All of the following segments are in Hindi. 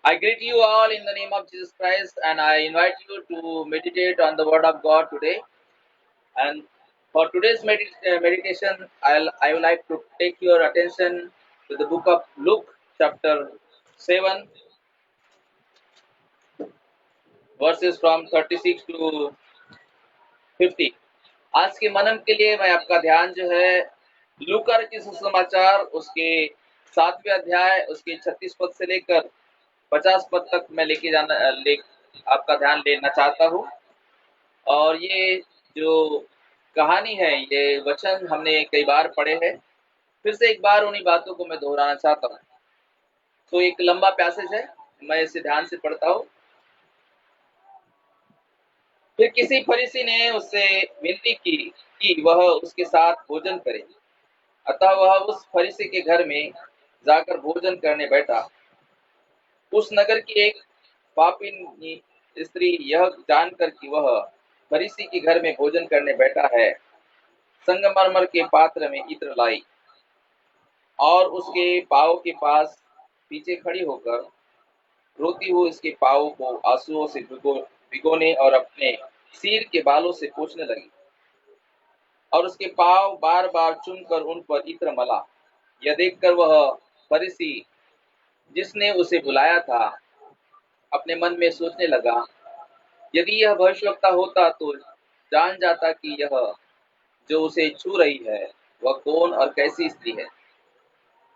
I greet you all in the name of Jesus Christ and I invite you to meditate on the Word of God today. And for today's meditation, I would like to take your attention to the book of Luke, chapter 7, verses from 36 to 50. आज के मनन के लिए मैं आपका ध्यान जो है लूका के सुसमाचार उसके 7वें अध्याय उसके 36 पद से लेकर 50 पद तक मैं आपका ध्यान लेना चाहता हूँ। और ये जो कहानी है, ये वचन हमने कई बार पढ़े हैं, फिर से एक बार उन्हीं बातों को मैं दोहराना चाहता हूँ। तो एक लंबा पैसेज है, मैं इसे ध्यान से पढ़ता हूँ। फिर किसी फरीसी ने उससे विनती की कि वह उसके साथ भोजन करे। अतः वह उस फरीसी के घर में जाकर भोजन करने बैठा। उस नगर की एक पापिनी स्त्री यह जानकर कि वह फरीसी के घर में भोजन करने बैठा है, संगमरमर के पात्र में इत्र लाई और उसके पाँव के पास पीछे खड़ी होकर रोती हुई इसके पाँव को आंसुओं से भिगोने और अपने सिर के बालों से पोंछने लगी और उसके पाँव बार बार चूमकर उन पर इत्र मला। यह देखकर वह फरीसी जिसने उसे बुलाया था अपने मन में सोचने लगा, यदि यह भविष्यवक्ता होता तो जान जाता कि यह जो उसे छू रही है वह कौन और कैसी स्त्री है,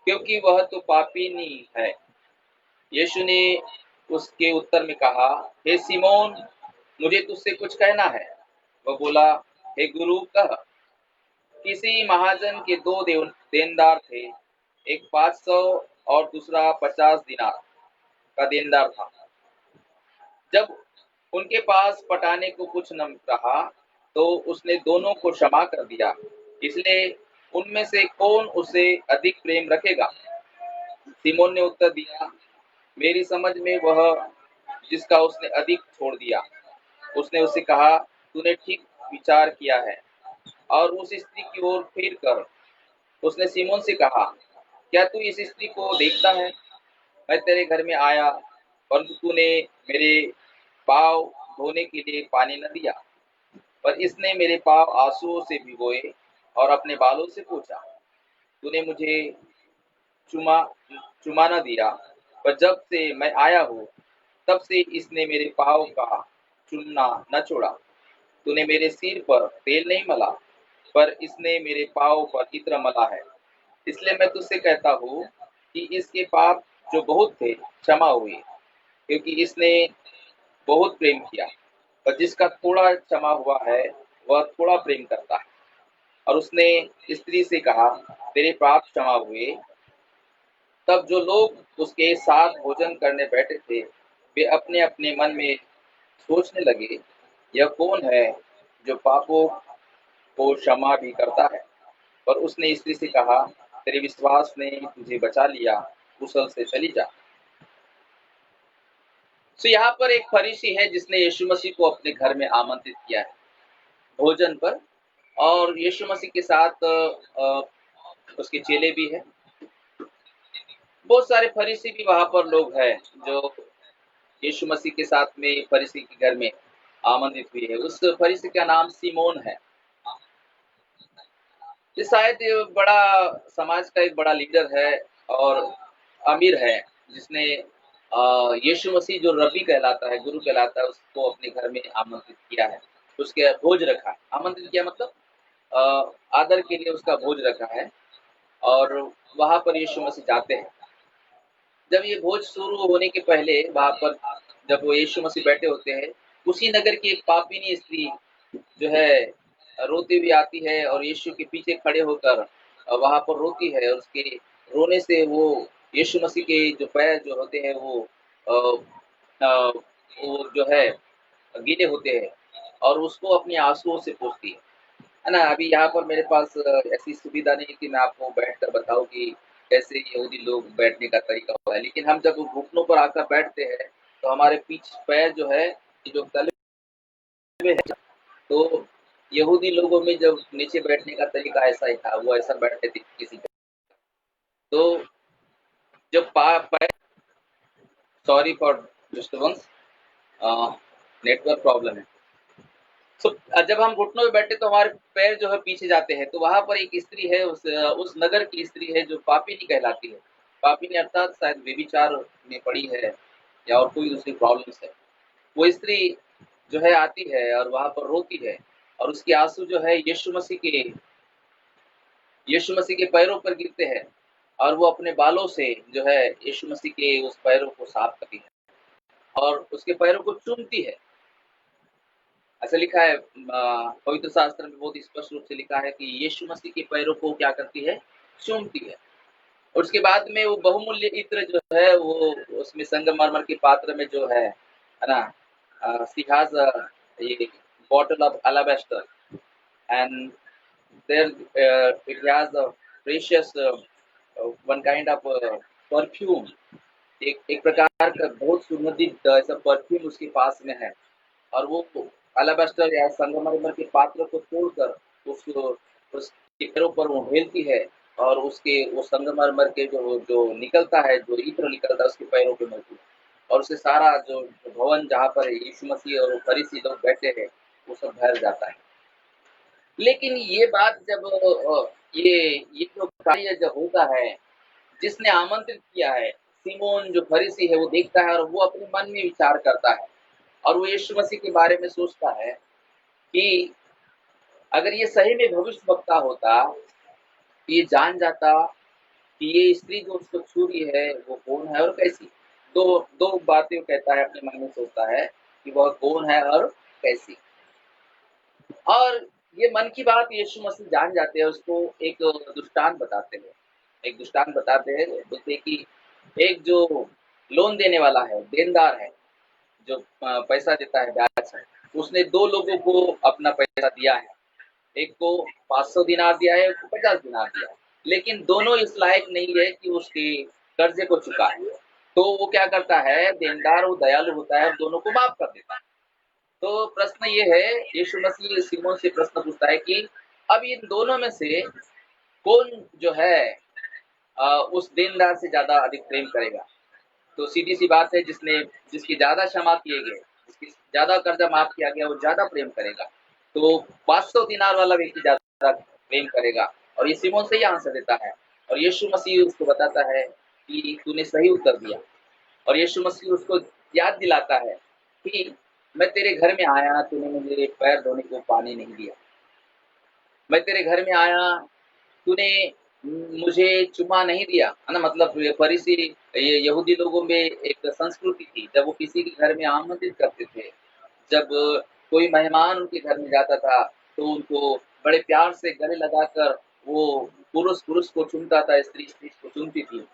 क्योंकि वह तो पापिनी है। यीशु ने उसके उत्तर में कहा, हे सिमोन, मुझे तुझसे कुछ कहना है। वह बोला, हे गुरु कह। किसी महाजन के दो देनदार थे, एक 500 और दूसरा 50 दिनार का देनदार था। जब उनके पास पटाने को कुछ न रहा तो उसने दोनों को क्षमा कर दिया। इसलिए उनमें से कौन उसे अधिक प्रेम रखेगा? सिमोन ने उत्तर दिया, मेरी समझ में वह जिसका उसने अधिक छोड़ दिया। उसने उससे कहा, तूने ठीक विचार किया है। और उस स्त्री की ओर फिर कर उसने सिमोन से कहा, क्या तू इस स्त्री को देखता है? मैं तेरे घर में आया परंतु तूने मेरे पाँव धोने के लिए पानी न दिया, पर इसने मेरे पाँव आंसुओं से भिगोए और अपने बालों से पोंछा। तूने मुझे चुमा न दिया, पर जब से मैं आया हूँ तब से इसने मेरे पाँव का चूमना न छोड़ा। तूने मेरे सिर पर तेल नहीं मला, पर इसने मेरे पाँव पर इत्र मला है। इसलिए मैं तुझसे कहता हूँ कि इसके पाप जो बहुत थे क्षमा हुए, क्योंकि इसने बहुत प्रेम किया। पर जिसका थोड़ा क्षमा हुआ है वह थोड़ा प्रेम करता है। और उसने स्त्री से कहा, तेरे पाप क्षमा हुए। तब जो लोग उसके साथ भोजन करने बैठे थे वे अपने अपने मन में सोचने लगे, यह कौन है जो पापों को क्षमा भी करता है? पर उसने स्त्री से कहा, तेरे विश्वास ने तुझे बचा लिया, कुशल से चली जा। तो यहाँ पर एक फरीसी है जिसने यीशु मसीह को अपने घर में आमंत्रित किया है भोजन पर, और यीशु मसीह के साथ उसके चेले भी हैं। बहुत सारे फरीसी भी वहां पर लोग हैं जो यीशु मसीह के साथ में फरीसी के घर में आमंत्रित हुए हैं। उस फरीसी का नाम सिमोन है। ये शायद बड़ा समाज का एक बड़ा लीडर है और अमीर है, जिसने यीशु मसीह जो रबी कहलाता है, गुरु कहलाता है, उसको अपने घर में आमंत्रित किया है। उसके भोज रखा है। आमंत्रित किया मतलब आदर के लिए उसका भोज रखा है और वहां पर यीशु मसीह जाते हैं। जब ये भोज शुरू होने के पहले वहां पर जब वो यीशु मसीह बैठे होते हैं, उसी नगर की एक पापिनी स्त्री जो है रोती हुई आती है और यीशु के पीछे खड़े होकर वहां पर रोती है। और उसके रोने से वो यीशु मसीह के जो पैर जो होते हैं अ, वो जो है गीले होते हैं और उसको अपने आंसुओं से पोंछती है ना। अभी यहाँ पर मेरे पास ऐसी सुविधा नहीं कि मैं आपको बैठकर बताऊं कि कैसे यहूदी लोग बैठने का तरीका होता है, लेकिन हम जब घुटनों पर आकर बैठते हैं तो हमारे पीछे पैर जो है ये जो तले हुए है, तो यहूदी लोगों में जब नीचे बैठने का तरीका ऐसा ही था, वो ऐसा बैठते थे किसी पे। तो जब पैर sorry for disturbance, network problem है। तो जब हम घुटनों में बैठे तो हमारे पैर जो है पीछे जाते हैं, तो वहां पर एक स्त्री है, उस नगर की स्त्री है जो पापिनी कहलाती है। पापिनी अर्थात शायद व्यभिचार में पड़ी है या और कोई दूसरी प्रॉब्लम्स है। वो स्त्री जो है आती है और वहां पर रोती है, और उसके आंसू जो है यीशु मसीह के पैरों पर गिरते हैं, और वो अपने बालों से जो है यीशु मसीह के उस पैरों को साफ करती है और उसके पैरों को चूमती है। ऐसा लिखा है पवित्र शास्त्र में, बहुत स्पष्ट रूप से लिखा है कि यीशु मसीह के पैरों को क्या करती है, चूमती है। और उसके बाद में वो बहुमूल्य इत्र जो है वो उसमें संगमरमर के पात्र में जो है ना, सिहाज ये bottle of alabaster, and there it has a precious one kind of perfume. एक प्रकार का बहुत सुगंधित ऐसा परफ्यूम उसके पास में है, और वो अलाबास्टर या संगमरमर के पात्र को तोड़कर उसको उसके पैरों पर वो ढेलती है, और उसके वो संगमरमर के जो जो निकलता है, जो इत्र निकलता है उसके पैरों पे मलती है, और उससे सारा जो भवन जहाँ पर यीशु मसीह और फरीसी लोग बैठे हैं वो सब भर जाता है। लेकिन ये बात जब ये जो कार्य जब होता है, जिसने आमंत्रित किया है सिमोन जो फरीसी है वो देखता है और वो अपने मन में विचार करता है, और वो यीशु मसीह के बारे में सोचता है कि अगर ये सही में भविष्यवक्ता होता, ये जान जाता कि ये स्त्री जो उसको छू रही है वो कौन है और कैसी। दो दो बातें वो कहता है, अपने मन में सोचता है कि वह कौन है और कैसी। और ये मन की बात यीशु मसीह जान जाते हैं, उसको एक दृष्टांत बताते हैं। एक दृष्टांत बताते हैं, बोलते हैं कि एक जो लोन देने वाला है, देनदार है, जो पैसा देता है ब्याज है, उसने दो लोगों को अपना पैसा दिया है। एक को 500 दिनार दिया है, एक को 50 दिनार दिया है, लेकिन दोनों इस लायक नहीं है कि उसके कर्जे को चुकाए। तो वो क्या करता है, देनदार वो दयालु होता है और दोनों को माफ कर देता है। तो प्रश्न ये है, यीशु मसीह सिमोन से प्रश्न पूछता है कि अब इन दोनों में से कौन जो है उस देनदार से ज्यादा अधिक प्रेम करेगा। तो सीधी सी बात है, जिसकी ज्यादा क्षमा किए गए, जिसकी ज्यादा कर्जा माफ किया गया, वो ज्यादा प्रेम करेगा। तो 500 दिनार वाला व्यक्ति ज्यादा प्रेम करेगा, और ये सिमोन से ही आंसर देता है। और यीशु मसीह उसको बताता है कि तूने सही उत्तर दिया। और यीशु मसीह उसको याद दिलाता है कि मैं तेरे घर में आया, तूने मुझे पैर धोने को पानी नहीं दिया। मैं तेरे घर में आया, तूने मुझे चुमा नहीं दिया, है ना। मतलब फरीसी, ये यहूदी लोगों में एक संस्कृति थी, जब वो किसी के घर में आमंत्रित करते थे, जब कोई मेहमान उनके घर में जाता था तो उनको बड़े प्यार से गले लगाकर वो पुरुष पुरुष को चुमता था, स्त्री स्त्री को चुमती थी,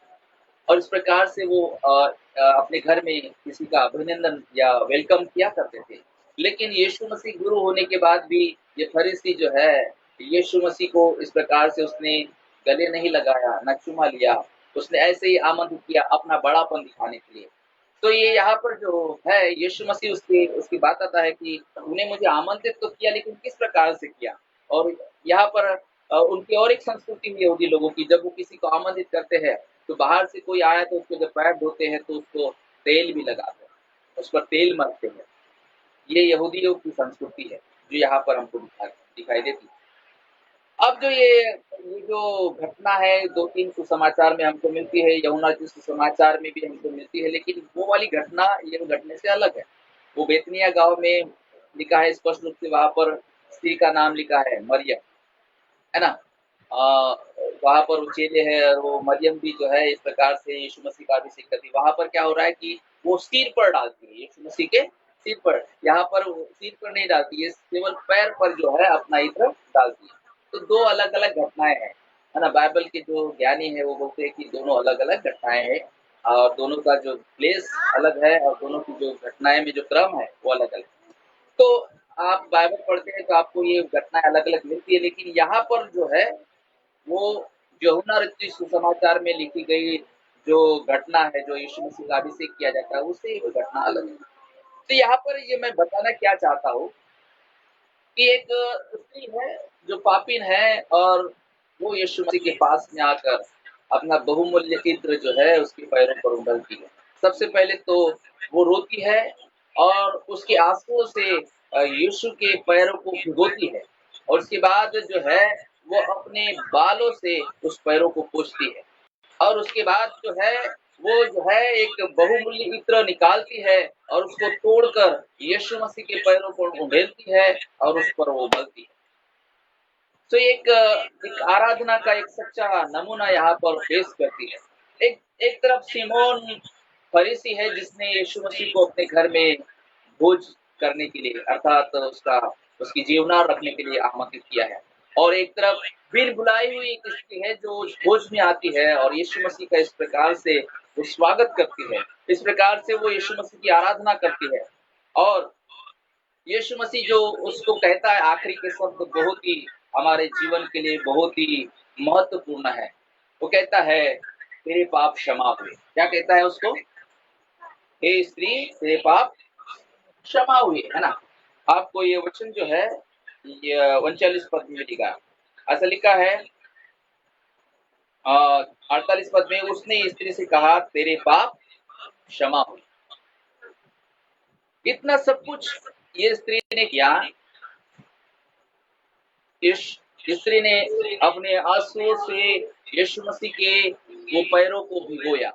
और इस प्रकार से वो अपने घर में किसी का अभिनंदन या वेलकम किया करते थे। लेकिन यीशु मसीह गुरु होने के बाद भी ये फरीसी जो है, यीशु मसीह को इस प्रकार से उसने गले नहीं लगाया, न चुमा लिया, उसने ऐसे ही आमंत्रित किया अपना बड़ापन दिखाने के लिए। तो ये यहाँ पर जो है, यीशु मसीह उसकी बात आता है कि उन्हें मुझे आमंत्रित तो किया, लेकिन किस प्रकार से किया। और यहाँ पर उनकी और एक संस्कृति है यहूदी लोगों की, जब वो किसी को आमंत्रित करते हैं तो बाहर से कोई आया तो उसको जब पैर धोते हैं तो उसको तेल भी लगाते हैं, उस पर तेल मलते हैं। ये यहूदियों की संस्कृति है जो यहाँ पर हमको दिखाई देती है। अब ये जो घटना है, 2-3 सुसमाचार में हमको मिलती है, यूहन्ना के सुसमाचार में भी हमको मिलती है, लेकिन वो वाली घटना ये घटने से अलग है। वो बेतनिया गांव में लिखा है स्पष्ट रूप से, वहां पर स्त्री का नाम लिखा है मरियम, है ना। वहां पर वो चेले है और वो मरियम भी जो है इस प्रकार से यीशु मसीह का अभिषेक करती है। वहां पर क्या हो रहा है कि वो सिर पर डालती है, यीशु मसीह के सिर पर। यहाँ पर वो सिर पर नहीं डालती है, केवल पैर पर जो है अपना इत्र डालती है। तो दो अलग अलग घटनाएं हैं, है ना। बाइबल के जो ज्ञानी है वो बोलते हैं कि दोनों अलग अलग घटनाएं हैं, और दोनों का जो प्लेस अलग है, और दोनों की जो घटनाएं में जो क्रम है वो अलग अलग। तो आप बाइबल पढ़ते हैं तो आपको ये घटनाएं अलग अलग मिलती है, लेकिन यहाँ पर जो है वो यूहन्ना रचित सुसमाचार में लिखी गई जो घटना है, जो यीशु मसीह का अभिषेक किया जाता है, उससे वो घटना अलग है। तो यहाँ पर ये मैं बताना क्या चाहता हूँ कि एक स्त्री है जो पापीन है, और वो यीशु मसीह के पास में आकर अपना बहुमूल्य इत्र जो है उसके पैरों पर उंगलती है। सबसे पहले तो वो रोती है और उसके आंसुओं से यीशु के पैरों को भिगोती है और उसके बाद जो है वो अपने बालों से उस पैरों को पोंछती है और उसके बाद जो है वो जो है एक बहुमूल्य इत्र निकालती है और उसको तोड़कर यीशु मसीह के पैरों को उंडेलती है और उस पर वो मलती है। तो एक आराधना का एक सच्चा नमूना यहाँ पर पेश करती है। एक एक तरफ सिमोन फरीसी है जिसने यीशु मसीह को अपने घर में भोज करने के लिए अर्थात उसकी जीवनार रखने के लिए आमंत्रित किया है और एक तरफ बिन बुलाई हुई एक स्त्री है जो उस भोज में आती है और यीशु मसीह का इस प्रकार से वो स्वागत करती है, इस प्रकार से वो यीशु मसीह की आराधना करती है और यीशु मसीह जो उसको कहता है आखिरी के शब्द बहुत ही हमारे जीवन के लिए बहुत ही महत्वपूर्ण है। वो कहता है तेरे पाप क्षमा हुए। क्या कहता है उसको? हे स्त्री तेरे पाप क्षमा हुए, है ना। आपको ये वचन जो है ये 39 पद में लिखा, ऐसा लिखा है 48 पद में, उसने स्त्री से कहा तेरे पाप क्षमा हुए। इतना सब कुछ ये स्त्री ने किया। इस स्त्री ने अपने आंसुओं से यीशु मसीह के वो पैरों को भिगोया,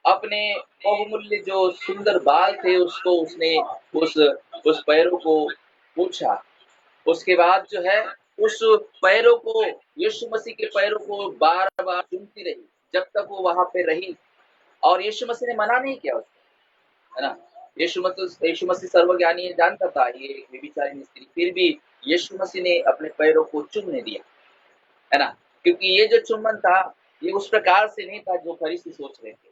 अपने बहुमूल्य जो सुंदर बाल थे उसको उसने उस पैरों को पूछा। उसके बाद जो है उस पैरों को यीशु मसीह के पैरों को बार बार चूमती रही जब तक वो वहां पे रही और यीशु मसीह ने मना नहीं किया उसको, है ना। यीशु मसीह सर्वज्ञानी जानता था ये व्यभिचारिणी स्त्री, फिर भी यीशु मसीह ने अपने पैरों को चूमने दिया, है ना। क्योंकि ये जो चुम्बन था ये उस प्रकार से नहीं था जो फरीसी सोच रहे थे,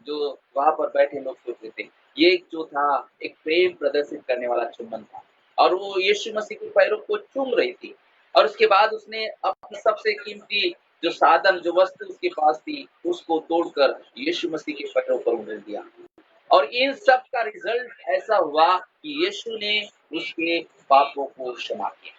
जो वहां पर बैठे लोग सोच रहे थे। ये जो था एक प्रेम प्रदर्शित करने वाला चुम्बन था और वो यीशु मसीह के पैरों को चूम रही थी और उसके बाद उसने अपनी सबसे कीमती जो साधन जो वस्तु उसके पास थी उसको तोड़कर यीशु मसीह के पैरों पर उंडेल दिया और इन सब का रिजल्ट ऐसा हुआ कि यीशु ने उसके पापों को क्षमा किया।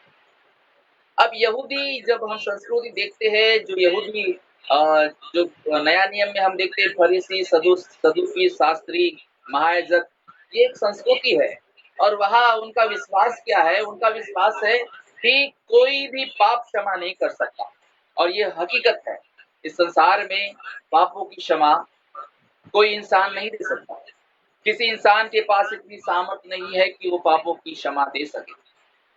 अब यहूदी जब हम संस्कृति देखते हैं, जो यहूदी जो नया नियम में हम देखते हैं फरीसी सदूकी शास्त्री महायाजक, ये एक संस्कृति है और वहाँ उनका विश्वास क्या है? उनका विश्वास है कि कोई भी पाप क्षमा नहीं कर सकता और ये हकीकत है। इस संसार में पापों की क्षमा कोई इंसान नहीं दे सकता। किसी इंसान के पास इतनी सामर्थ्य नहीं है कि वो पापों की क्षमा दे सके।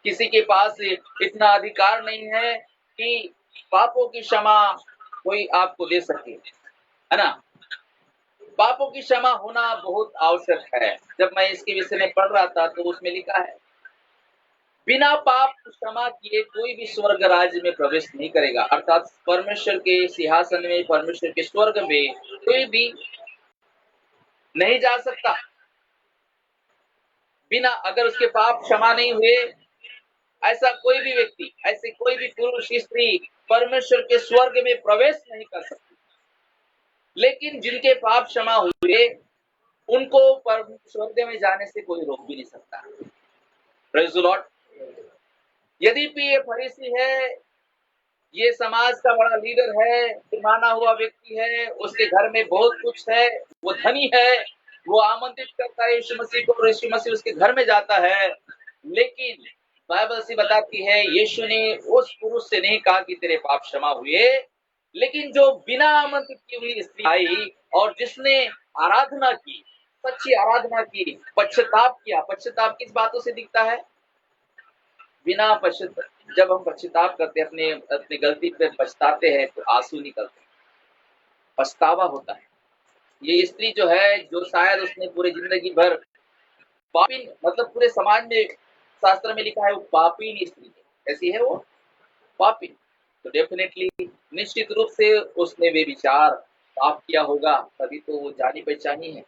किसी के पास इतना अधिकार नहीं है कि पापों की क्षमा कोई आपको दे सके, है ना। पापों की क्षमा होना बहुत आवश्यक है। जब मैं इसके विषय में पढ़ रहा था तो उसमें लिखा है बिना पाप क्षमा किए कोई भी स्वर्ग राज्य में प्रवेश नहीं करेगा, अर्थात परमेश्वर के सिंहासन में, परमेश्वर के स्वर्ग में कोई भी नहीं जा सकता बिना, अगर उसके पाप क्षमा नहीं हुए। ऐसा कोई भी व्यक्ति, ऐसे कोई भी पुरुष स्त्री परमेश्वर के स्वर्ग में प्रवेश नहीं कर सकती। लेकिन जिनके पाप क्षमा हुए उनको स्वर्ग में जाने से कोई रोक भी नहीं सकता। Praise the Lord. यद्यपि ये फरीसी है, ये समाज का बड़ा लीडर है, माना हुआ व्यक्ति है, उसके घर में बहुत कुछ है, वो धनी है, वो आमंत्रित करता है यीशु मसीह को और यीशु मसीह उसके घर में जाता है, लेकिन बाइबल से बताती है यीशु ने उस पुरुष से नहीं कहा कि तेरे पाप क्षमा हुए, लेकिन जो बिना आमंत्रित की हुई स्त्री आई और जिसने आराधना की, सच्ची आराधना की, पश्चाताप किया। पश्चाताप किस बातों से दिखता है? बिना पश्चाताप, जब हम पश्चाताप करते हैं, अपने गलती पे पछताते हैं तो आंसू निकलते हैं, पछतावा होता है। ये स्त्री जो है, जो शायद उसने पूरी जिंदगी भर पापी, मतलब पूरे समाज में शास्त्र में लिखा है वो पापी स्त्री है। ऐसी है वो पापी, तो डेफिनेटली निश्चित रूप से उसने वे विचार पाप किया होगा, तभी तो वो जानी पहचानी है।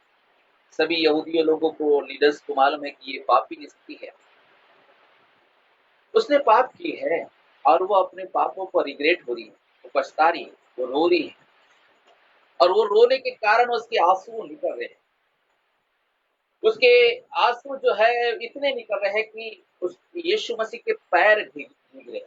सभी यहूदी लोगों को, लीडर्स को मालूम है कि ये पापी स्त्री है, उसने पाप की है और वो अपने पापों पर रिग्रेट हो रही है, वो पछता रही है, वो रो रही है और वो रोने के कारण उसके आंसू निकल रहे हैं। उसके आंसू जो है इतने निकल रहे हैं कि उस यीशु मसीह के पैर भीग रहे हैं,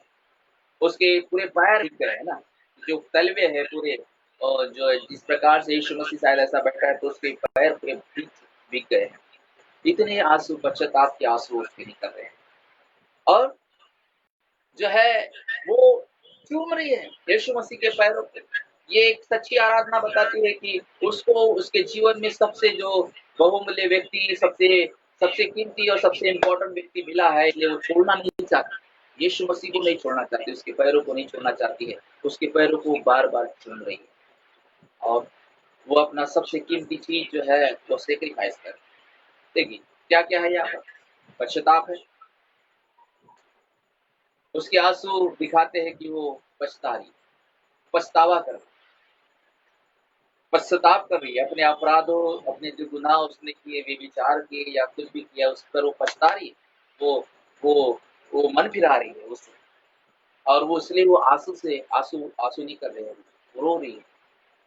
उसके पूरे पैर भीग रहे हैं ना, जो तलवे है पूरे और जो जिस प्रकार से यीशु मसीह शायद ऐसा बैठा है तो उसके पैर पे भीग गए हैं। इतने आंसू, पश्चाताप के आंसू उसके निकल रहे हैं और जो है वो चूम रही है यीशु मसीह के पैरों पे। ये एक सच्ची आराधना बताती है कि उसको उसके जीवन में सबसे जो बहुमूल्य व्यक्ति, सबसे सबसे कीमती और सबसे इम्पोर्टेंट व्यक्ति मिला है, इसलिए वो छोड़ना नहीं चाहती। यीशु मसीह को नहीं छोड़ना चाहती, उसके पैरों को नहीं छोड़ना चाहती है, उसके पैरों को बार-बार चूम रही है और वो अपना सबसे कीमती चीज जो है वो सेक्रीफाइस कर। देखिए क्या-क्या है यहाँ पर? पश्चाताप है। उसके आंसू दिखाते हैं कि वो पछता रही, पछतावा कर, पश्चाताप कर रही है अपने अपराधों, अपने जो गुनाह उसने किए, व्यभिचार किए या कुछ भी किया उस पर वो पछता रही है। वो वो वो मन फिरा रही है उससे और वो इसलिए वो आंसू आंसू नहीं कर रही है, वो रो रही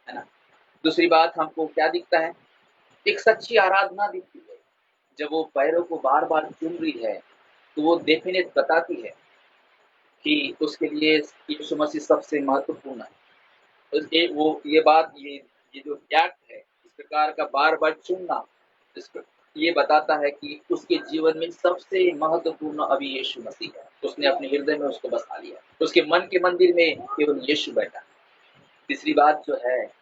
है ना? दूसरी बात हमको क्या दिखता है? एक सच्ची आराधना दिखती है। जब वो पैरों को बार-बार चूम रही है, तो वो डेफिनेट बताती है कि उसके लिए यीशु मसीह सबसे महत्वपूर्ण है। ये बात ये जो एक्ट है, इस प्रकार का बार-बार चुनना, ये बताता है कि उसके जीवन में सबसे महत्वपूर्ण अभी यीशु मसीह है। उसने अपने हृदय में उसको बसा लिया। उसके मन के मंदिर में केवल यीशु बैठा है। तीसरी बात जो है,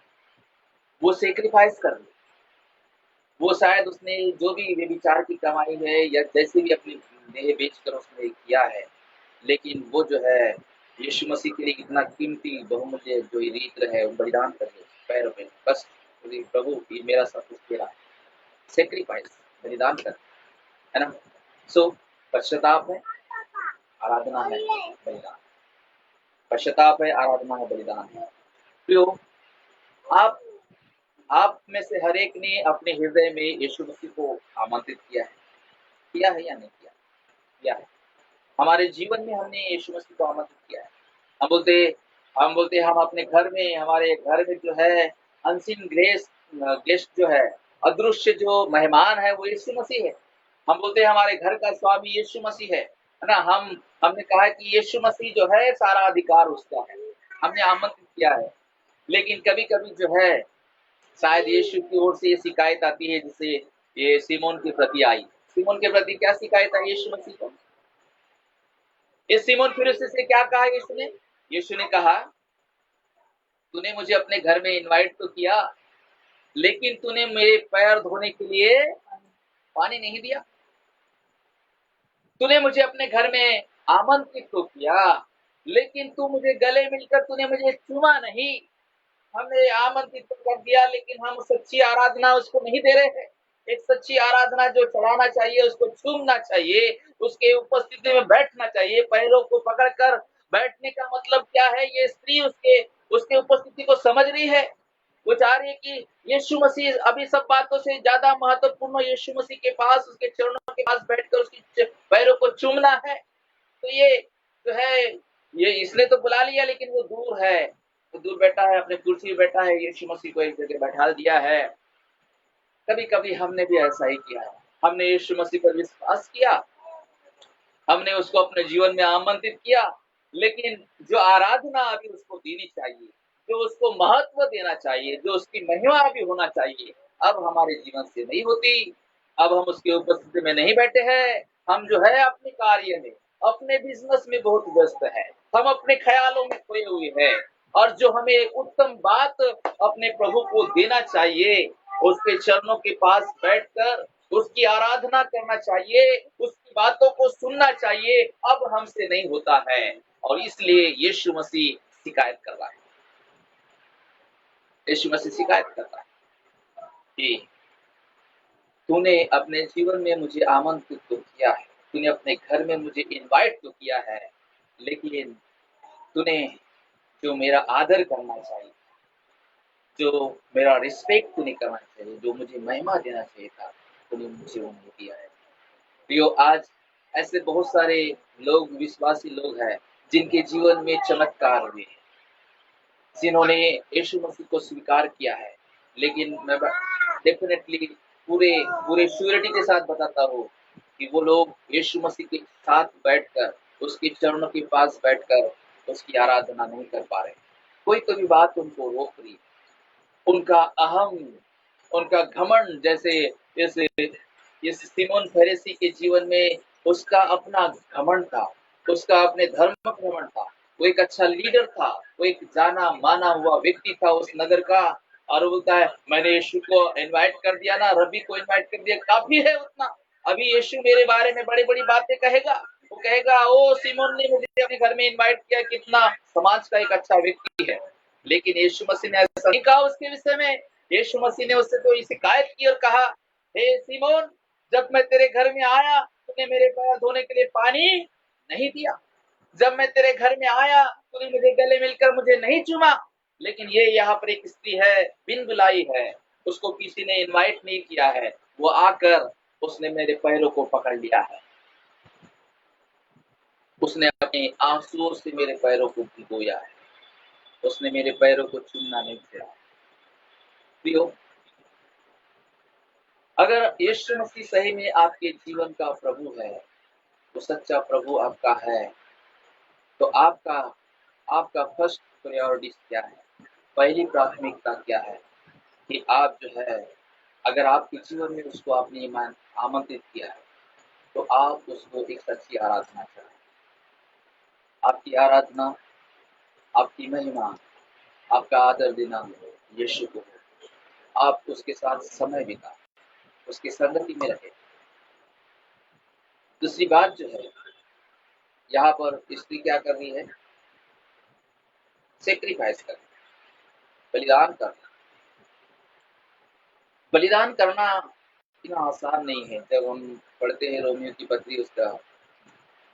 वो सैक्रिफाइस कर रही। वो शायद उसने जो भी व्यभिचार की कमाई है या जैसे भी अपनी देह बेचकर उसने किया है, लेकिन वो जो है यीशु मसीह के लिए इतना कीमती बहुमूल्य जो ये रीत है, वो बलिदान कर दे पैरों पे। बस बोलिए, प्रभु ये मेरा सब कुछ तेरा है। सैक्रिफाइस, बलिदान कर, है ना? सो पश्चाताप है, आराधना है, बलिदान। पश्चाताप है, आराधना है, बलिदान है। तो आप में से हर एक ने अपने हृदय में यीशु मसीह को आमंत्रित किया है या नहीं किया? किया है। हमारे जीवन में हमने यीशु मसीह को आमंत्रित किया है। हम बोलते हम अपने घर में, हमारे घर में जो है अनसीन गेस्ट जो है, अदृश्य जो मेहमान है वो यीशु मसीह है। हम बोलते हैं हमारे घर का स्वामी यीशु मसीह है ना? हमने कहा है कि यीशु मसीह जो है सारा अधिकार उसका है। हमने आमंत्रित किया है। लेकिन कभी-कभी जो है शायद यीशु की ओर से ये शिकायत आती है, जिसे ये सिमोन के प्रति आई। सिमोन के प्रति क्या शिकायत आई यीशु मसीह को? इस सिमोन फिलिप्पुस से क्या कहा यीशु ने? यीशु ने कहा, तूने मुझे अपने घर में इनवाइट तो किया, लेकिन तूने मेरे पैर धोने के लिए पानी नहीं दिया। तूने मुझे अपने घर में आमंत्रित तो किया, लेकिन तू मुझे गले मिलकर तूने मुझे चूमा नहीं। हमने आमंत्रित तो कर दिया, लेकिन हम सच्ची आराधना उसको नहीं दे रहे हैं। एक सच्ची आराधना जो चढ़ाना चाहिए, उसको चूमना चाहिए, उसके उपस्थिति में बैठना चाहिए। पैरों को पकड़कर बैठने का मतलब क्या है? ये स्त्री उसके उसके उपस्थिति को समझ रही है। वो चाह रही है कि यीशु मसीह अभी सब बातों से ज्यादा महत्वपूर्ण यीशु मसीह के पास, उसके चरणों के पास बैठकर उसकी पैरों को चूमना है। तो ये जो है, ये इसने तो बुला लिया, लेकिन वो दूर है, वो दूर बैठा है, अपने कुर्सी पे बैठा है, यीशु मसीह को एक जगह बैठा दिया है। कभी-कभी हमने भी ऐसा ही किया है। हमने यीशु मसीह पर विश्वास किया, हमने उसको अपने जीवन में आमंत्रित किया, लेकिन जो आराधना अभी उसको देनी चाहिए, जो उसको महत्व देना चाहिए, जो उसकी महिमा अभी होना चाहिए, अब हमारे जीवन से नहीं होती। अब हम उसकी उपस्थिति में नहीं बैठे हैं। हम जो है अपने कार्य में, अपने बिजनेस में बहुत व्यस्त है। हम अपने ख्यालों में खोए हुए हैं और जो हमें उत्तम बात अपने प्रभु को देना चाहिए, उसके चरणों के पास बैठकर उसकी आराधना करना चाहिए, उसकी बातों को सुनना चाहिए, अब हमसे नहीं होता है और इसलिए यीशु मसीह शिकायत कर रहा है। यीशु मसीह शिकायत कर रहा है कि तूने अपने जीवन में मुझे आमंत्रित तो किया है, तूने अपने घर में मुझे इनवाइट तो किया है, लेकिन तूने जो मेरा आदर करना चाहिए, जो मेरा रिस्पेक्ट तूने करना चाहिए, जो मुझे महिमा देना चाहिए था, तूने मुझे वो नहीं दिया है। प्रियो, आज ऐसे बहुत सारे लोग, विश्वासी लोग हैं, जिनके जीवन में चमत्कार हुए हैं, जिन्होंने यीशु मसीह को स्वीकार किया है। लेकिन मैं डेफिनेटली पूरे पूरे श्योरिटी के साथ बताता हूँ कि वो लोग यीशु मसीह के साथ बैठकर, उसके चरणों के पास बैठकर उसकी आराधना नहीं कर पा रहे। कोई बात उनको रोक रही, उनका अहम, उनका घमंड, जैसे इस इस सिमोन फरीसी के जीवन में उसका अपना घमंड था, उसका अपने धर्म का घमंड था। वो एक अच्छा लीडर था, वो एक जाना माना हुआ व्यक्ति था उस नगर का। और वो बोलता है मैंने यीशु को इनवाइट कर दिया ना, रबी को इनवाइट कर दिया, काफी है उतना। अभी यीशु मेरे बारे में बड़ी बड़ी बातें कहेगा। वो कहेगा ओ सिमोन ने मुझे अपने घर में इनवाइट किया, कितना समाज का एक अच्छा व्यक्ति है। लेकिन यीशु मसीह ने ऐसा नहीं कहा उसके विषय में। यीशु मसीह ने उससे तो शिकायत की और कहा, हे सिमोन, जब मैं तेरे घर में आया तूने मेरे पैर धोने के लिए पानी नहीं दिया। जब मैं तेरे घर में आया तूने मुझे गले मिलकर मुझे नहीं चूमा। लेकिन ये यहाँ पर एक स्त्री है, बिन बुलाई है, उसको किसी ने इनवाइट नहीं किया है, वो आकर उसने मेरे पैरों को पकड़ लिया है, उसने अपने आंसुओं से मेरे पैरों को भिगोया है, उसने मेरे पैरों को चूमना नहीं किया। प्रियो, अगर यीशु मसीह सही में आपके जीवन का प्रभु है, तो सच्चा प्रभु आपका है, तो आपका आपका फर्स्ट प्रायोरिटी क्या है? पहली प्राथमिकता क्या है कि आप जो है, अगर आपके जीवन में उसको आपने आमंत्रित किया है, तो आप उसको एक सच्ची आराधना करें। आपकी आराधना, आपकी महिमा, आपका आदर देना यीशु को हो। आप उसके साथ समय बिताएं, उसकी संगति में रहे। दूसरी बात जो है, यहाँ पर स्त्री क्या कर रही है? सेक्रीफाइस करना, बलिदान करना। बलिदान करना इतना आसान नहीं है। जब हम पढ़ते हैं रोमियो की पत्री उसका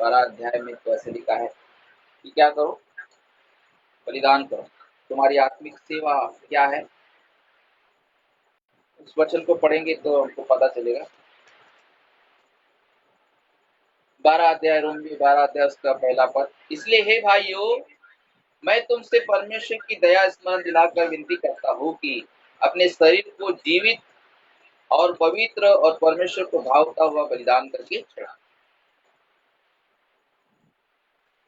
12 अध्याय में, तो ऐसे लिखा है कि क्या करो? बलिदान करो। तुम्हारी आत्मिक सेवा क्या है? उस वचन को पढ़ेंगे तो हमको पता चलेगा। 12 अध्याय, रोमियो 12 अध्याय उसका पहला पद। इसलिए हे भाइयों, मैं तुमसे परमेश्वर की दया स्मरण दिलाकर विनती करता हूँ कि अपने शरीर को जीवित और पवित्र और परमेश्वर को भावता हुआ बलिदान करके चढ़ा।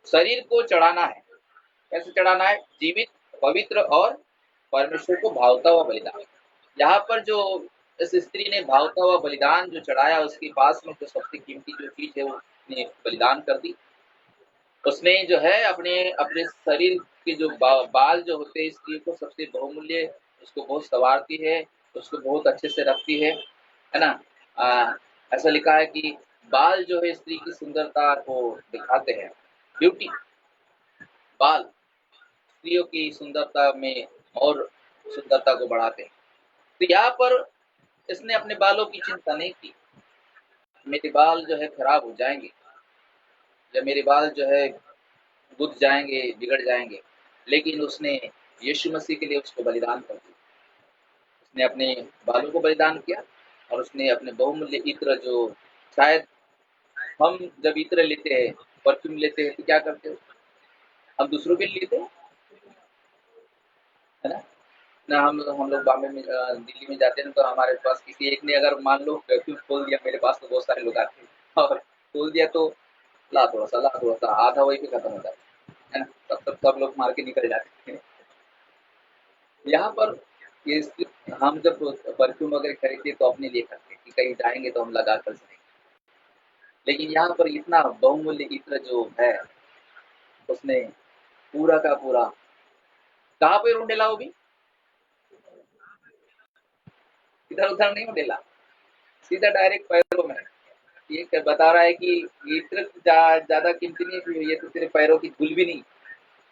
शरीर को चढ़ाना है। कैसे चढ़ाना है? जीवित, पवित्र और परमेश्वर को भावता हुआ बलिदान। यहाँ पर जो इस स्त्री ने भावता हुआ बलिदान जो चढ़ाया, उसके पास में जो सबसे कीमती जो चीज है वो उसने बलिदान कर दी। उसने जो है अपने अपने शरीर के जो बाल जो होते हैं, स्त्री को सबसे बहुमूल्य, उसको बहुत संवारती है, उसको बहुत अच्छे से रखती है ना। ऐसा लिखा है कि बाल जो है स्त्री की सुंदरता को दिखाते हैं। ब्यूटी, बाल स्त्रियों की सुंदरता में और सुंदरता को बढ़ाते हैं। तो यहाँ पर इसने अपने बालों की चिंता नहीं की। मेरे बाल जो है खराब हो जाएंगे, या मेरे बाल जो है बुझ जाएंगे, बिगड़ जाएंगे। लेकिन उसने यीशु मसीह के लिए उसको बलिदान कर दिया। उसने अपने बालों को बलिदान किया, और उसने अपने बहुमूल्य इत्र, जो शायद हम जब इत्र लेते हैं, परफ्यूम लेते हैं, तो क्या करते हो? हम दूसरों के लिए लेते हैं, है ना। ना हम लोग बॉम्बे में दिल्ली में जाते हैं तो हमारे पास किसी एक ने अगर मान लो परफ्यूम खोल दिया, मेरे पास तो बहुत सारे लोग आते हैं, और खोल दिया तो ला थोड़ा सा, ला थोड़ा सा, आधा वही पे खत्म हो जाता है ना। सब लोग मार के निकल जाते हैं। यहाँ पर ये हम जब परफ्यूम वगैरह खरीदते तो अपने लिए करते हैं कि कहीं जाएंगे तो हम लगा कर जाएंगे। लेकिन यहाँ पर इतना बहुमूल्य इत्र जो है, उसने पूरा का पूरा कहाँ पे ढूंढेला? वो भी इधर उधर नहीं ढूंढेला, सीधा डायरेक्ट पैरों में। ये बता रहा है कि ये इत्र ज्यादा कीमती नहीं है, ये तो तेरे पैरों की धूल भी नहीं,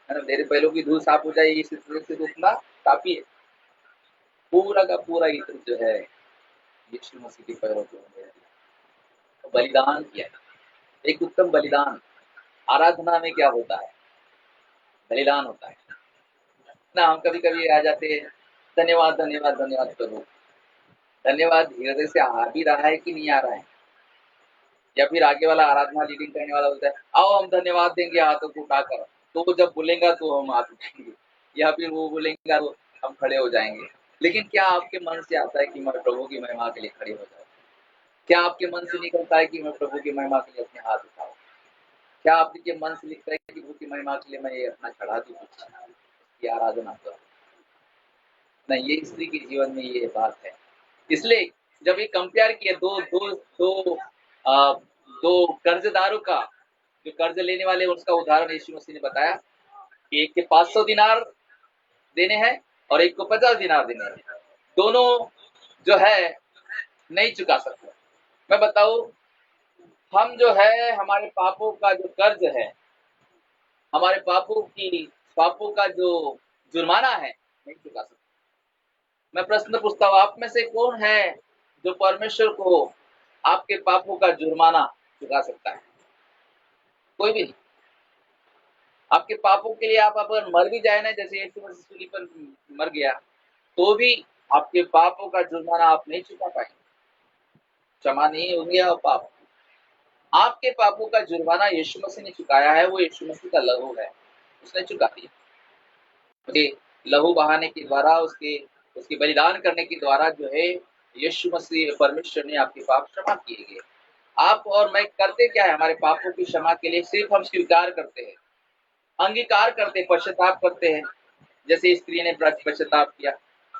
है ना। तेरे पैरों की धूल साफ हो जाए इस इत्र से, तो उतना काफी है। पूरा का पूरा इत्र जो है यीशु मसीह के पैरों को बलिदान किया। एक उत्तम बलिदान। आराधना में क्या होता है? बलिदान होता है ना। हम कभी कभी आ जाते हैं, धन्यवाद धन्यवाद धन्यवाद प्रभु। धन्यवाद हृदय से आ भी रहा है कि नहीं आ रहा है? या फिर आगे वाला आराधना लीडिंग करने वाला बोलता है आओ हम धन्यवाद देंगे हाथों को उठाकर, तो वो जब बोलेगा तो हम हाथ उठाएंगे, या फिर वो बोलेगा तो हम खड़े हो जाएंगे। लेकिन क्या आपके मन से आता है कि मैं प्रभु की महिमा के लिए खड़े हो जाऊं? क्या आपके मन से निकलता है कि मैं प्रभु की महिमा के लिए अपने हाथ उठाऊं? क्या आपके मन से लिखता है कि प्रभु की महिमा के लिए मैं ये अपना चढ़ा दूं, कुछ की आराधना करूं? नहीं, ये स्त्री के जीवन में ये बात है। इसलिए जब ये कंपेयर किया दो दो दो आ, दो कर्जदारों का, जो कर्ज लेने वाले उसका उदाहरण यीशु मसीह ने बताया कि एक के 500 दिनार देने हैं और एक को 50 दिनार देने हैं। दोनों जो है नहीं चुका सकते। मैं बताऊं, हम जो है हमारे पापों का जो कर्ज है, हमारे पापों का जो जुर्माना है, नहीं चुका सकते। मैं प्रश्न पूछता हूँ, आप में से कौन है जो परमेश्वर को आपके पापों का जुर्माना चुका सकता है? कोई भी नहीं। आपके पापों के लिए आप अगर मर भी जाए ना, जैसे यीशु मसीह सूली पर मर गया, तो भी आपके पापों का जुर्माना आप नहीं चुका पाएंगे, क्षमा नहीं होंगे। और पाप, आपके पापों का जुर्माना यीशु मसीह ने चुकाया है, वो यीशु मसीह का लहू है, उसने चुका दिया। लहू बहाने के द्वारा, उसके बलिदान करने के द्वारा जो है यीशु मसीह परमेश्वर ने आपके पाप क्षमा किए गए। आप और मैं करते क्या है? हमारे पापों की क्षमा के लिए सिर्फ हम स्वीकार करते हैं, अंगीकार करते, पश्चाताप करते हैं। जैसे स्त्री ने पश्चाताप किया,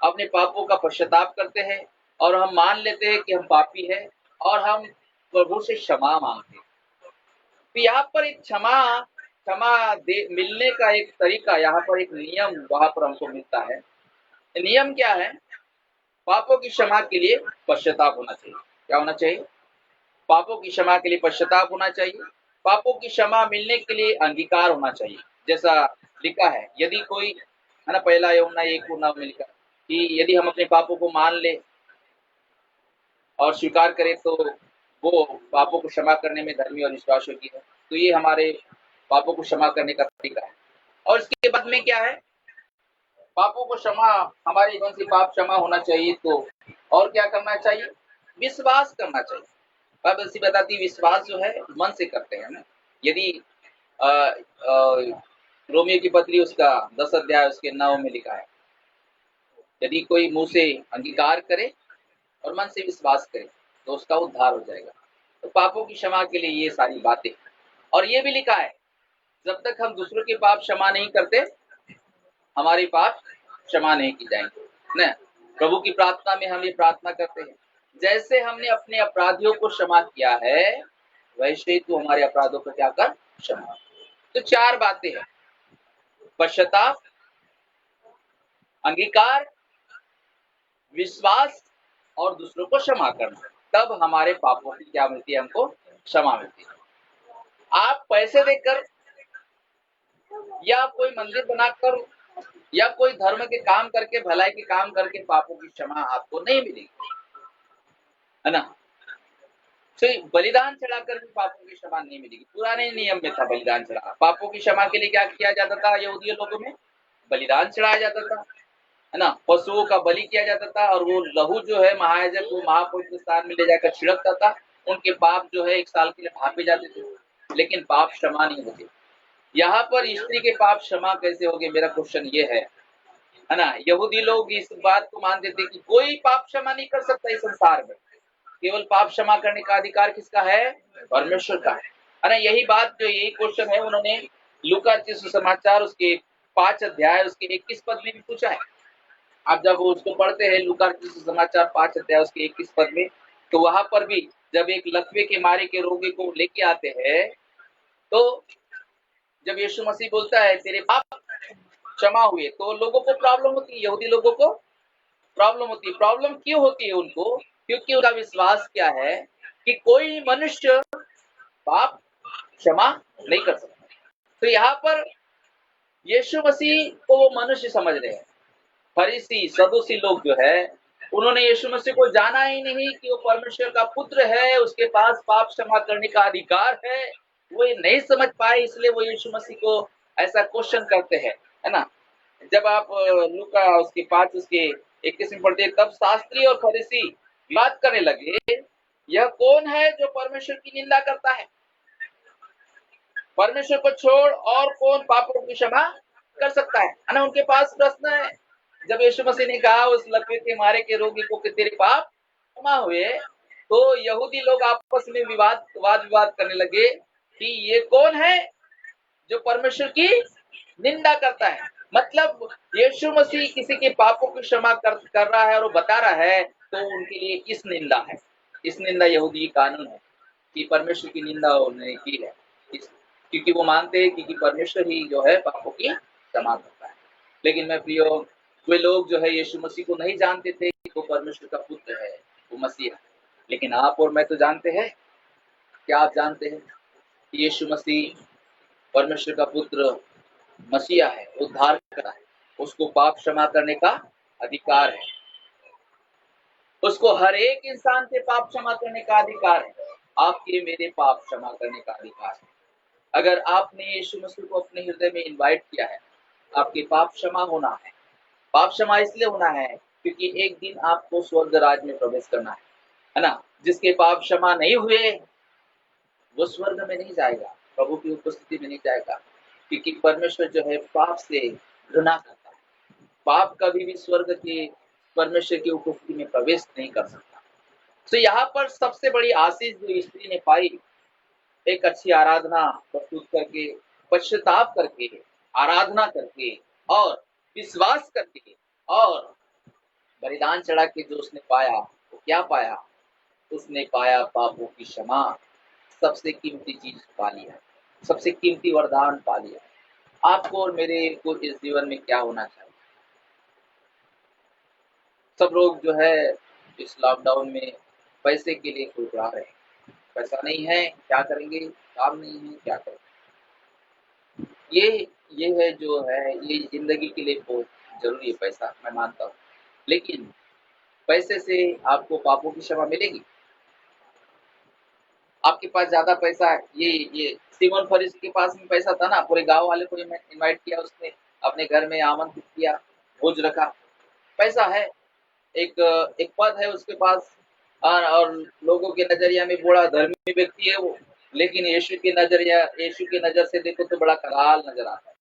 अपने पापों का पश्चाताप करते हैं और हम मान लेते हैं कि हम पापी हैं और हम प्रभु से क्षमा मांगते हैं। तो यहाँ पर एक क्षमा दे मिलने का एक तरीका, यहाँ पर एक नियम वहां पर हमको मिलता है। नियम क्या है? पापों की क्षमा के लिए पश्चाताप होना चाहिए। क्या होना चाहिए? पापों की क्षमा के लिए पश्चाताप होना चाहिए। पापों की क्षमा मिलने के लिए अंगीकार होना चाहिए। जैसा लिखा है, यदि कोई है ना, पहला यूहन्ना 1:9 में लिखा कि यदि हम अपने पापों को मान ले और स्वीकार करें तो वो पापों को क्षमा करने में धर्मी और विश्वास योग्य है। तो ये हमारे पापों को क्षमा करने का तरीका है। और इसके बाद में क्या है? पापों को क्षमा, हमारे जीवन से पाप क्षमा होना चाहिए तो और क्या करना चाहिए? विश्वास करना चाहिए। बाइबल से बताती है विश्वास जो है मन से करते हैं ना। यदि रोमियो की पत्री उसका 10 अध्याय उसके 9 में लिखा है, यदि कोई मुंह से अंगीकार करे और मन से विश्वास करे तो उसका उद्धार हो जाएगा। तो पापों की क्षमा के लिए ये सारी बातें, और ये भी लिखा है जब तक हम दूसरों के पाप क्षमा नहीं करते, हमारे पाप क्षमा नहीं की जाएंगे न। प्रभु की प्रार्थना में हम ये प्रार्थना करते हैं, जैसे हमने अपने अपराधियों को क्षमा किया है वैसे ही तू हमारे अपराधों को क्या कर, क्षमा। तो 4 बातें हैं: पश्चाताप, अंगीकार, विश्वास और दूसरों को क्षमा करना। तब हमारे पापों की क्या मिलती है? हमको क्षमा मिलती है। आप पैसे देकर या कोई मंदिर बनाकर या कोई धर्म के काम करके, भलाई के काम करके पापों की क्षमा आपको नहीं मिलेगी, है ना। तो बलिदान चढ़ाकर भी पापों की क्षमा नहीं मिलेगी। पुराने नियम में था बलिदान चढ़ा, पापों की क्षमा के लिए क्या किया जाता था? यहूदी लोगों में बलिदान चढ़ाया जाता था, है ना। पशुओं का बलि किया जाता था और वो लहू जो है महायाजक वो महापवित्र स्थान में ले जाकर छिड़कता था। उनके पाप जो है 1 साल के लिए ढांपे जाते थे, लेकिन पाप क्षमा नहीं होते। यहाँ पर स्त्री के पाप क्षमा कैसे हो गए? मेरा क्वेश्चन ये है ना। यहूदी लोग इस बात को मानते थे कि कोई पाप क्षमा नहीं कर सकता इस संसार में, केवल पाप क्षमा करने का अधिकार किसका है? परमेश्वर का है ना। यही बात, जो यही क्वेश्चन है उन्होंने लूका सुसमाचार उसके 5 अध्याय उसके 21 पद में भी पूछा है। आप जब उसको पढ़ते हैं लूका सुसमाचार 5 अध्याय उसके 21 पद में, तो वहां पर भी जब एक लकवे के मारे के रोगी को लेके आते हैं, तो जब यीशु मसीह बोलता है तेरे पाप क्षमा हुए, तो लोगों को प्रॉब्लम होती है, यहूदी लोगों को प्रॉब्लम होती है। प्रॉब्लम क्यों होती है उनको? क्योंकि उनका विश्वास क्या है कि कोई मनुष्य पाप क्षमा नहीं कर सकता। तो यहाँ पर यीशु मसीह को वो मनुष्य समझ रहे हैं। फरीसी सदूसी लोग जो है, उन्होंने यीशु मसीह को जाना ही नहीं कि वो परमेश्वर का पुत्र है, उसके पास पाप क्षमा करने का अधिकार है। वो ये नहीं समझ पाए, इसलिए वो यीशु मसीह को ऐसा क्वेश्चन करते हैं, है ना। जब आप लूका उसके 5 उसके 21 में पढ़ते हैं, तब शास्त्री और फरीसी बात करने लगे, यह कौन है जो परमेश्वर की निंदा करता है? परमेश्वर को छोड़ और कौन पापों की क्षमा कर सकता है ना। उनके पास प्रश्न है। जब यीशु मसीह ने कहा उस लकवे के मारे के रोगी को कि तेरे पाप क्षमा हुए, तो यहूदी लोग आपस में वाद विवाद करने लगे कि ये कौन है जो परमेश्वर की निंदा करता है। मतलब यीशु मसीह किसी के पापों की क्षमा कर रहा है और वो बता रहा है, तो उनके लिए किस निंदा है? इस निंदा यहूदी कानून है कि परमेश्वर की निंदा उन्होंने की है, क्योंकि वो मानते हैं कि परमेश्वर ही जो है पापों की क्षमा करता है। लेकिन मैं प्रियो, वे लोग जो है यीशु मसीह को नहीं जानते थे कि वो परमेश्वर का पुत्र है, वो मसीह है। लेकिन आप और मैं तो जानते हैं। क्या आप जानते हैं कि यीशु मसीह परमेश्वर का पुत्र मसीहा है, उद्धार करता है, उसको पाप क्षमा करने का अधिकार है, उसको हर एक इंसान से पाप क्षमा करने का अधिकार है, आपके मेरे पाप क्षमा करने का अधिकार है। अगर आपने यीशु मसीह को अपने हृदय में इनवाइट किया है, आपके पाप क्षमा होना है। पाप क्षमा इसलिए होना है क्योंकि एक दिन आपको स्वर्ग राज्य में प्रवेश करना है ना। जिसके पाप क्षमा नहीं हुए वो स्वर्ग में नहीं जाएगा, प्रभु की उपस्थिति में नहीं जाएगा, क्योंकि परमेश्वर जो है पाप से घृणा करता है। पाप कभी भी स्वर्ग के परमेश्वर की उपस्थिति में प्रवेश नहीं कर सकता। तो यहाँ पर सबसे बड़ी आशीष जो स्त्री ने पाई, एक अच्छी आराधना प्रस्तुत करके, पश्चाताप करके, आराधना करके और विश्वास करके और बलिदान चढ़ा के जो उसने पाया, वो क्या पाया? उसने पाया पापों की क्षमा। सबसे कीमती चीज पा लिया, सबसे कीमती वरदान पा लिया। आपको और मेरे को इस जीवन में क्या होना चाहिए? सब लोग जो है इस लॉकडाउन में पैसे के लिए कुड़कुड़ा रहे हैं। पैसा नहीं है क्या करेंगे, काम नहीं है क्या करेंगे। ये है जो है, ये जिंदगी के लिए बहुत जरूरी है पैसा, मैं मानता हूँ। लेकिन पैसे से आपको पापों की क्षमा मिलेगी? आपके पास ज्यादा पैसा है, ये सिमोन फरीसी के पास में पैसा था ना, पूरे गांव वाले को इनवाइट किया, उसने अपने घर में आमंत्रित किया, भोज रखा, पैसा है, एक एक पद है उसके पास, और लोगों के नजरिया में बड़ा धर्मी व्यक्ति है वो। लेकिन यीशु की नजर से देखो तो बड़ा कंगाल नजर आता है।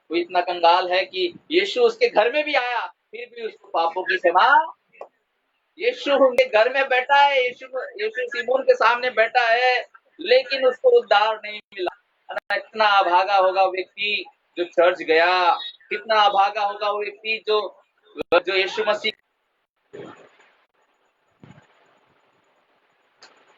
वो इतना कंगाल है कि यीशु उसके घर में भी आया, फिर भी उसको पापों की क्षमा। यीशु उनके घर में बैठा है, यीशु सिमोन के सामने बैठा है, लेकिन उसको उद्धार नहीं मिला। कितना अभागा होगा वो व्यक्ति जो चर्च गया, कितना अभागा होगा वो व्यक्ति जो यीशु मसीह